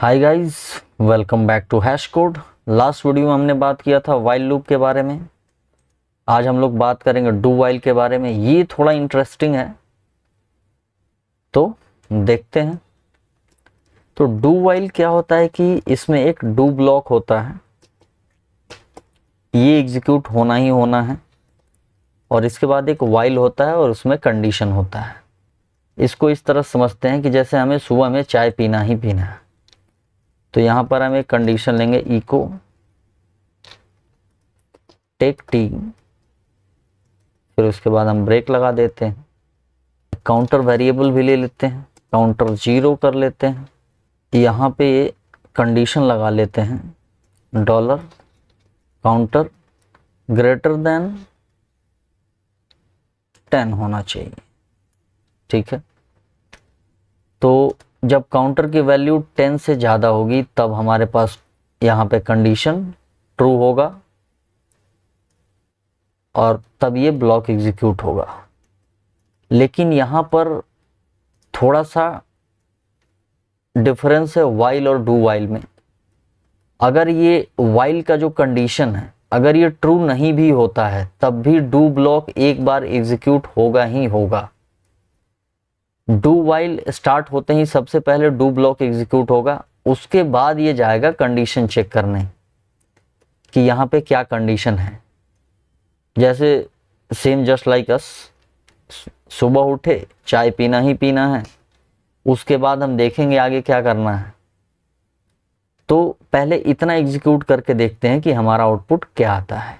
Hi guys, welcome back to hash code. Last video में हमने बात किया था वाइल लूप के बारे में। आज हम लोग बात करेंगे डू वाइल के बारे में। ये थोड़ा इंटरेस्टिंग है, तो देखते हैं। तो डू वाइल क्या होता है कि इसमें एक डू ब्लॉक होता है, ये एग्जीक्यूट होना ही होना है, और इसके बाद एक वाइल होता है और उसमें कंडीशन होता है। इसको इस तरह समझते हैं कि जैसे हमें सुबह में चाय पीना ही पीना है, तो यहाँ पर हम एक कंडीशन लेंगे, इको टेक टी, फिर उसके बाद हम ब्रेक लगा देते हैं। काउंटर वेरिएबल भी ले लेते हैं, काउंटर 0 कर लेते हैं। यहाँ पे कंडीशन लगा लेते हैं, डॉलर काउंटर ग्रेटर देन 10 होना चाहिए। ठीक है, तो जब काउंटर की वैल्यू 10 से ज़्यादा होगी तब हमारे पास यहाँ पे कंडीशन ट्रू होगा और तब ये ब्लॉक एग्जीक्यूट होगा। लेकिन यहाँ पर थोड़ा सा डिफरेंस है वाइल और डू वाइल में। अगर ये वाइल का जो कंडीशन है, अगर ये ट्रू नहीं भी होता है तब भी डू ब्लॉक एक बार एग्जीक्यूट होगा ही होगा। डू वाइल स्टार्ट होते ही सबसे पहले डू ब्लॉक एग्जीक्यूट होगा, उसके बाद ये जाएगा कंडीशन चेक करने कि यहाँ पे क्या कंडीशन है। जैसे सेम जस्ट लाइक अस, सुबह उठे चाय पीना ही पीना है, उसके बाद हम देखेंगे आगे क्या करना है। तो पहले इतना एग्जीक्यूट करके देखते हैं कि हमारा आउटपुट क्या आता है।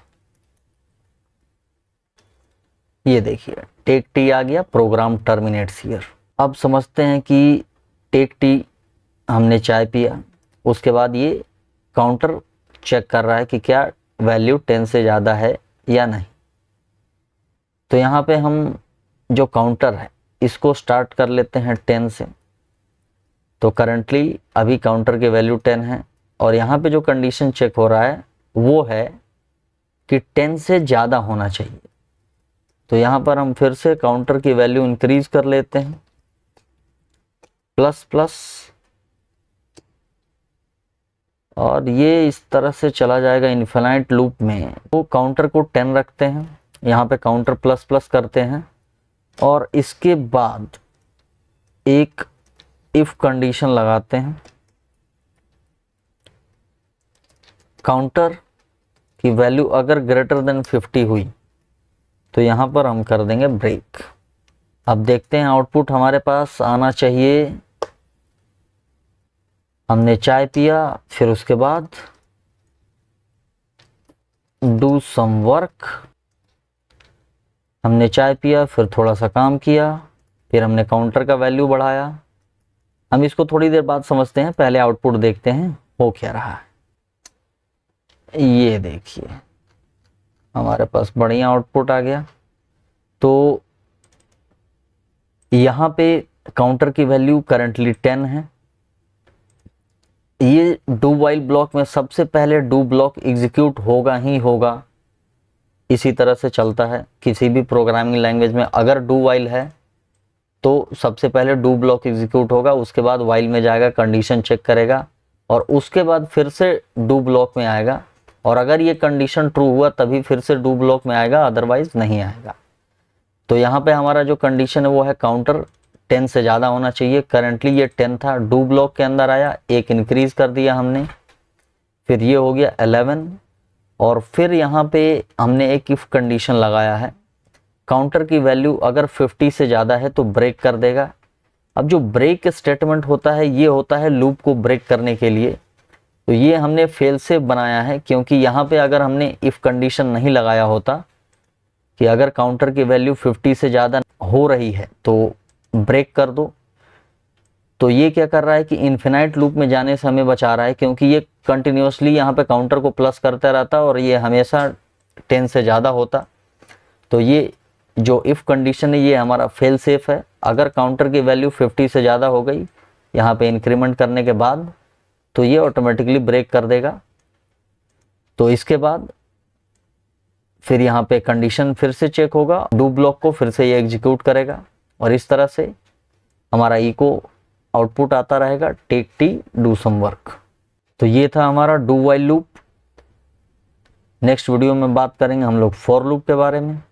ये देखिए टेक टी आ गया, प्रोग्राम टर्मिनेट्स हियर। अब समझते हैं कि टेक टी हमने चाय पिया, उसके बाद ये काउंटर चेक कर रहा है कि क्या वैल्यू 10 से ज़्यादा है या नहीं। तो यहाँ पे हम जो काउंटर है इसको स्टार्ट कर लेते हैं 10 से। तो करंटली अभी काउंटर की वैल्यू 10 है और यहाँ पे जो कंडीशन चेक हो रहा है वो है कि 10 से ज़्यादा होना चाहिए। तो यहाँ पर हम फिर से काउंटर की वैल्यू इंक्रीज कर लेते हैं, प्लस प्लस, और ये इस तरह से चला जाएगा इनफिनाइट लूप में। तो काउंटर को 10 रखते हैं, यहाँ पे काउंटर प्लस प्लस करते हैं और इसके बाद एक इफ कंडीशन लगाते हैं। काउंटर की वैल्यू अगर ग्रेटर देन 50 हुई तो यहाँ पर हम कर देंगे ब्रेक। अब देखते हैं आउटपुट हमारे पास आना चाहिए। हमने चाय पिया, फिर उसके बाद डू सम वर्क। हमने चाय पिया, फिर थोड़ा सा काम किया, फिर हमने काउंटर का वैल्यू बढ़ाया। हम इसको थोड़ी देर बाद समझते हैं, पहले आउटपुट देखते हैं हो क्या रहा है। ये देखिए हमारे पास बढ़िया आउटपुट आ गया। तो यहाँ पे काउंटर की वैल्यू करंटली 10 है। ये डू वाइल ब्लॉक में सबसे पहले डू ब्लॉक एग्जीक्यूट होगा ही होगा। इसी तरह से चलता है किसी भी प्रोग्रामिंग लैंग्वेज में। अगर डू वाइल है तो सबसे पहले डू ब्लॉक एग्जीक्यूट होगा, उसके बाद वाइल में जाएगा, कंडीशन चेक करेगा और उसके बाद फिर से डू ब्लॉक में आएगा। और अगर ये कंडीशन ट्रू हुआ तभी फिर से डू ब्लॉक में आएगा, अदरवाइज नहीं आएगा। तो यहाँ पे हमारा जो कंडीशन है वो है काउंटर 10 से ज़्यादा होना चाहिए। करंटली ये 10 था, डू ब्लॉक के अंदर आया, एक इंक्रीज कर दिया हमने, फिर ये हो गया 11, और फिर यहाँ पे हमने एक इफ कंडीशन लगाया है। काउंटर की वैल्यू अगर 50 से ज़्यादा है तो ब्रेक कर देगा। अब जो ब्रेक स्टेटमेंट होता है ये होता है लूप को ब्रेक करने के लिए। तो ये हमने फेल सेफ बनाया है, क्योंकि यहाँ पे अगर हमने इफ कंडीशन नहीं लगाया होता कि अगर काउंटर की वैल्यू 50 से ज़्यादा हो रही है तो ब्रेक कर दो, तो ये क्या कर रहा है कि इन्फिनाइट लूप में जाने से हमें बचा रहा है, क्योंकि ये कंटिन्यूसली यहाँ पे काउंटर को प्लस करता रहता और ये हमेशा 10 से ज़्यादा होता। तो ये जो इफ़ कंडीशन है ये हमारा फेल सेफ है। अगर काउंटर की वैल्यू 50 से ज़्यादा हो गई यहाँ पे इंक्रीमेंट करने के बाद तो ये ऑटोमेटिकली ब्रेक कर देगा। तो इसके बाद फिर यहाँ पे कंडीशन फिर से चेक होगा, डू ब्लॉक को फिर से ये एग्जीक्यूट करेगा और इस तरह से हमारा इको आउटपुट आता रहेगा take t do some work. तो ये था हमारा do while loop. Next video में बात करेंगे हम लोग फॉर लूप के बारे में।